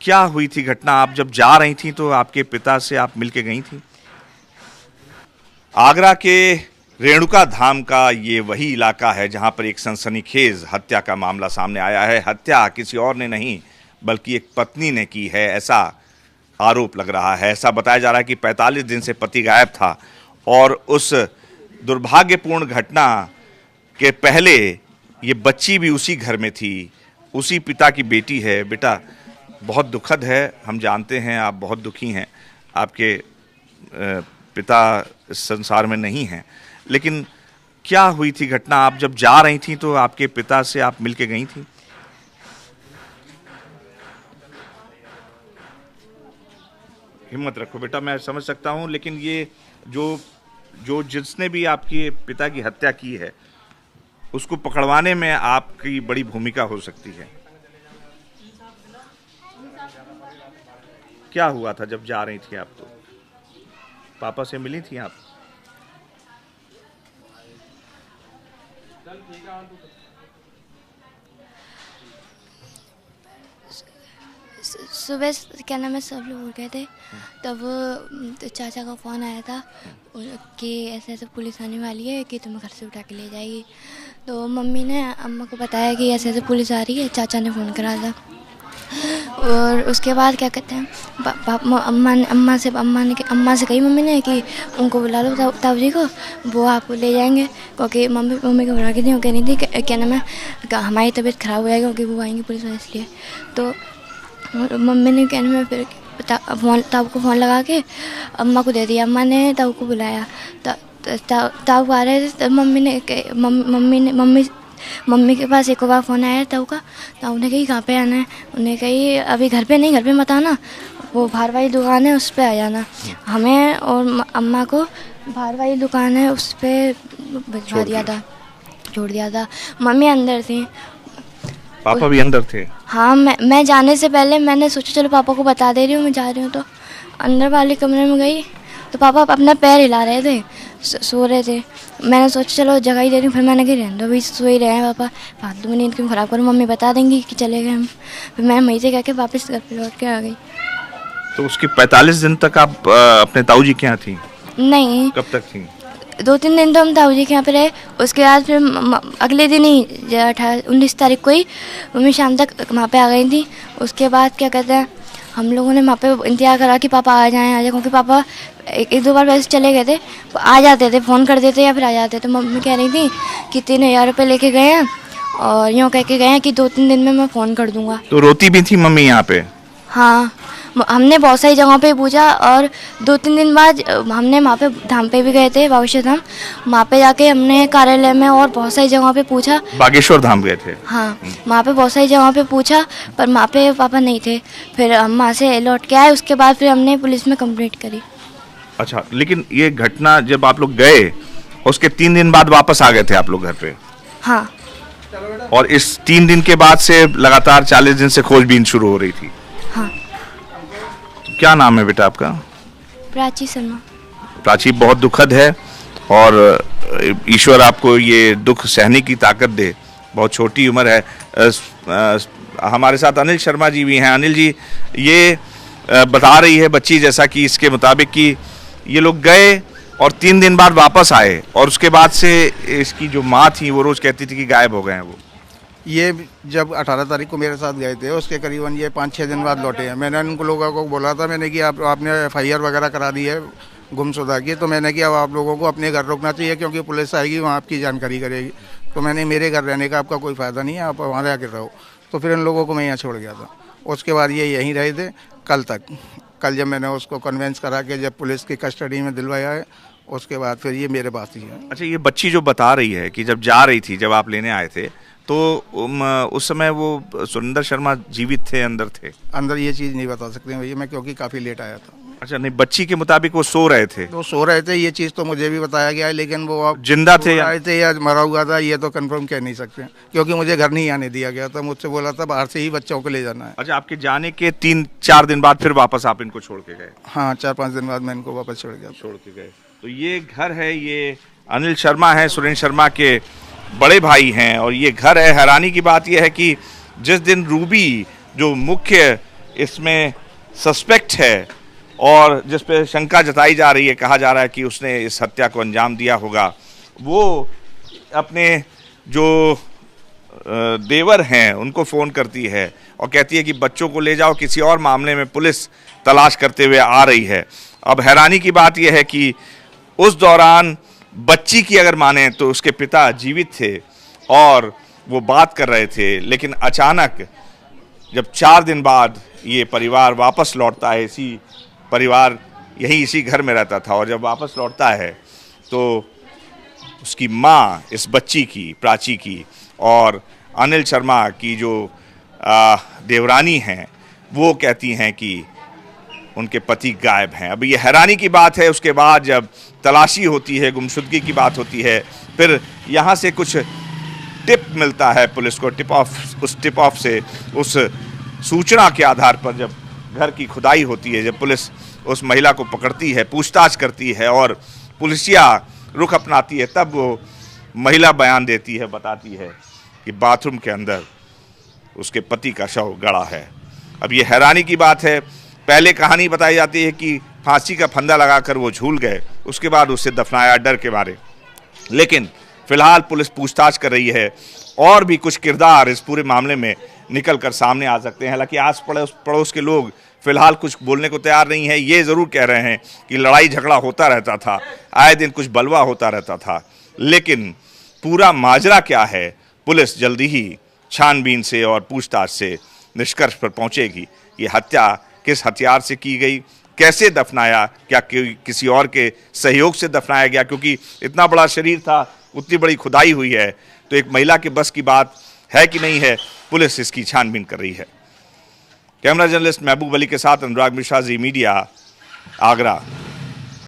क्या हुई थी घटना? आप जब जा रही थी तो आपके पिता से आप मिलके गई थी? आगरा के रेणुका धाम का ये वही इलाका है जहां पर एक सनसनीखेज हत्या का मामला सामने आया है। हत्या किसी और ने नहीं बल्कि एक पत्नी ने की है, ऐसा आरोप लग रहा है। ऐसा बताया जा रहा है कि 45 दिन से पति गायब था और उस दुर्भाग्यपूर्ण घटना के पहले ये बच्ची भी उसी घर में थी, उसी पिता की बेटी है। बेटा, बहुत दुखद है, हम जानते हैं आप बहुत दुखी हैं, आपके पिता इस संसार में नहीं हैं, लेकिन क्या हुई थी घटना? आप जब जा रही थी तो आपके पिता से आप मिलके गई थी? हिम्मत रखो बेटा, मैं समझ सकता हूं, लेकिन ये जो जो जिसने भी आपके पिता की हत्या की है उसको पकड़वाने में आपकी बड़ी भूमिका हो सकती है। क्या हुआ था जब जा रही थी आप? तो पापा से मिली थी आप? सुबह क्या नाम है, सब लोग उठ गए थे, तब चाचा का फ़ोन आया था कि ऐसे ऐसे पुलिस आने वाली है कि तुम्हें घर से उठा के ले जाएगी। तो मम्मी ने अम्मा को बताया कि ऐसे ऐसे पुलिस आ रही है, चाचा ने फ़ोन करा था। और उसके बाद क्या कहते हैं, अम्मा से कही मम्मी ने कि उनको बुला लो ताऊ जी को, वो आपको ले जाएंगे, क्योंकि मम्मी घबरा गई थी, वो कह रही थी क्या नाम है हमारी तबीयत ख़राब हो जाएगी क्योंकि वो आएंगे पुलिस वाले, इसलिए। तो मम्मी ने कहने में फिर ताऊ को फ़ोन लगा के अम्मा को दे दिया। अम्मा ने ताऊ को बुलाया, ताऊ आ रहे थे, तब मम्मी के पास एक बार फ़ोन आया ताऊ का। ताऊ ने कही कहाँ पे आना है, उन्हें कही अभी घर पे नहीं, घर पे मत आना, वो बाहर वाली दुकान है उस पर आ जाना। हमें और अम्मा को बाहर वाली दुकान है उस पर छोड़ दिया था। मम्मी अंदर थी, पापा भी अंदर थे? हाँ, मैं जाने से पहले मैंने सोचा चलो पापा को बता दे रही हूँ मैं जा रही हूँ। तो अंदर वाले कमरे में गई तो पापा अपना पैर हिला रहे थे, सो रहे थे। मैंने सोचा चलो जगह ही दे रही हूँ, फिर मैंने कही रहने दो, अभी सो ही रहे हैं पापा, फालतू में नींद क्यों ख़राब करूँ, मम्मी बता देंगी कि चले गए हम। फिर मैं वहीं से कह के वापस घर पर लौट के आ गई। तो उसके 45 दिन तक आप अपने ताऊ जी के यहाँ थी? नहीं। कब तक थी? 2-3 दिन तो हम ताऊ जी के यहाँ पे रहे, उसके बाद फिर अगले दिन ही 19 तारीख को ही मम्मी शाम तक वहाँ पे आ गई थी। उसके बाद क्या कहते हैं, हम लोगों ने वहाँ पे इंतजार करा कि पापा आ जाए, क्योंकि पापा एक दो बार वैसे चले गए थे, आ जाते थे, फ़ोन कर देते या फिर आ जाते। तो मम्मी कह रही थी कि 3000 रुपये लेके गए हैं और यूँ कह के गए हैं कि 2-3 दिन में मैं फ़ोन कर दूँगा। तो रोती भी थी मम्मी यहाँ पे? हाँ, हमने बहुत सारी जगहों पे पूछा और 2-3 दिन बाद हमने वहाँ पे धाम पे भी गए थे, बागेश्वर धाम। वहाँ पे जाके हमने कार्यालय में और बहुत सारी जगहों पे पूछा। बागेश्वर धाम गए थे? हाँ, वहाँ पे बहुत सारी जगहों पे पूछा पर वहाँ पे पापा नहीं थे। फिर हम वहाँ से लौट के आए, उसके बाद फिर हमने पुलिस में कंप्लेंट करी। अच्छा, लेकिन ये घटना जब आप लोग गए उसके 3 दिन बाद वापस आ गए थे आप लोग घर पे? हाँ। और इस 3 दिन के बाद से लगातार 40 दिन से खोजबीन शुरू हो रही थी? हाँ। क्या नाम है बेटा आपका? प्राची शर्मा। प्राची, बहुत दुखद है और ईश्वर आपको ये दुख सहने की ताकत दे। बहुत छोटी उम्र है। हमारे साथ अनिल शर्मा जी भी हैं। अनिल जी, ये बता रही है बच्ची जैसा कि इसके मुताबिक कि ये लोग गए और 3 दिन बाद वापस आए और उसके बाद से इसकी जो माँ थी वो रोज़ कहती थी कि गायब हो गए हैं वो। ये जब 18 तारीख को मेरे साथ गए थे, उसके करीबन ये 5-6 दिन बाद लौटे हैं। मैंने उनको लोगों को बोला था, मैंने कि आपने FIR वगैरह करा दी है गुमशुदा की, तो मैंने कि अब आप लोगों को अपने घर रुकना चाहिए क्योंकि पुलिस आएगी, वहाँ आपकी जानकारी करेगी। तो मैंने मेरे घर रहने का आपका कोई फ़ायदा नहीं है, आप वहाँ रह के रहो। तो फिर इन लोगों को मैं यहाँ छोड़ गया था। उसके बाद ये यहीं रहे थे कल तक। कल जब मैंने उसको कन्वेंस करा के जब पुलिस की कस्टडी में दिलवाया है, उसके बाद फिर ये मेरे पास ही है। अच्छा, ये बच्ची जो बता रही है कि जब जा रही थी, जब आप लेने आए थे, तो उस समय वो सुरेंद्र शर्मा जीवित थे, अंदर थे? अंदर ये चीज़ नहीं बता सकते भैया मैं, क्योंकि काफ़ी लेट आया था। अच्छा, नहीं, बच्ची के मुताबिक वो सो रहे थे? वो सो रहे थे, ये चीज़ तो मुझे भी बताया गया है, लेकिन वो अब जिंदा थे आए थे या मरा हुआ था ये तो कंफर्म कह नहीं सकते, क्योंकि मुझे घर नहीं आने दिया गया था। मुझसे बोला था बाहर से ही बच्चों को ले जाना है। अच्छा, आपके जाने के 3-4 दिन बाद फिर वापस आप इनको छोड़ के गए? हाँ, 4-5 दिन बाद मैं इनको वापस छोड़ के गए। तो ये घर है, ये अनिल शर्मा है, सुरेंद्र शर्मा के बड़े भाई हैं और ये घर है। हैरानी की बात यह है कि जिस दिन रूबी जो मुख्य इसमें सस्पेक्ट है और जिस पे शंका जताई जा रही है, कहा जा रहा है कि उसने इस हत्या को अंजाम दिया होगा, वो अपने जो देवर हैं उनको फ़ोन करती है और कहती है कि बच्चों को ले जाओ, किसी और मामले में पुलिस तलाश करते हुए आ रही है। अब हैरानी की बात यह है कि उस दौरान बच्ची की अगर माने तो उसके पिता जीवित थे और वो बात कर रहे थे, लेकिन अचानक जब 4 दिन बाद ये परिवार वापस लौटता है, परिवार यहीं इसी घर में रहता था, और जब वापस लौटता है तो उसकी माँ इस बच्ची की, प्राची की, और अनिल शर्मा की जो देवरानी हैं, वो कहती हैं कि उनके पति गायब हैं। अब ये हैरानी की बात है। उसके बाद जब तलाशी होती है, गुमशुदगी की बात होती है, फिर यहाँ से कुछ टिप मिलता है पुलिस को, उस टिप ऑफ से, उस सूचना के आधार पर जब घर की खुदाई होती है, जब पुलिस उस महिला को पकड़ती है, पूछताछ करती है और पुलिसिया रुख अपनाती है, तब वो महिला बयान देती है, बताती है कि बाथरूम के अंदर उसके पति का शव गड़ा है। अब ये हैरानी की बात है। पहले कहानी बताई जाती है कि फांसी का फंदा लगाकर वो झूल गए, उसके बाद उसे दफनाया डर के मारे, लेकिन फिलहाल पुलिस पूछताछ कर रही है और भी कुछ किरदार इस पूरे मामले में निकल कर सामने आ सकते हैं। हालांकि आस पड़ोस के लोग फिलहाल कुछ बोलने को तैयार नहीं है। ये ज़रूर कह रहे हैं कि लड़ाई झगड़ा होता रहता था, आए दिन कुछ बलवा होता रहता था, लेकिन पूरा माजरा क्या है, पुलिस जल्दी ही छानबीन से और पूछताछ से निष्कर्ष पर पहुंचेगी। ये हत्या किस हथियार से की गई, कैसे दफनाया, क्या किसी और के सहयोग से दफनाया गया, क्योंकि इतना बड़ा शरीर था, उतनी बड़ी खुदाई हुई है, तो एक महिला के बस की बात है कि नहीं है, पुलिस इसकी छानबीन कर रही है। कैमरा जर्नलिस्ट महबूब अली के साथ अनुराग मिश्रा, जी मीडिया, आगरा।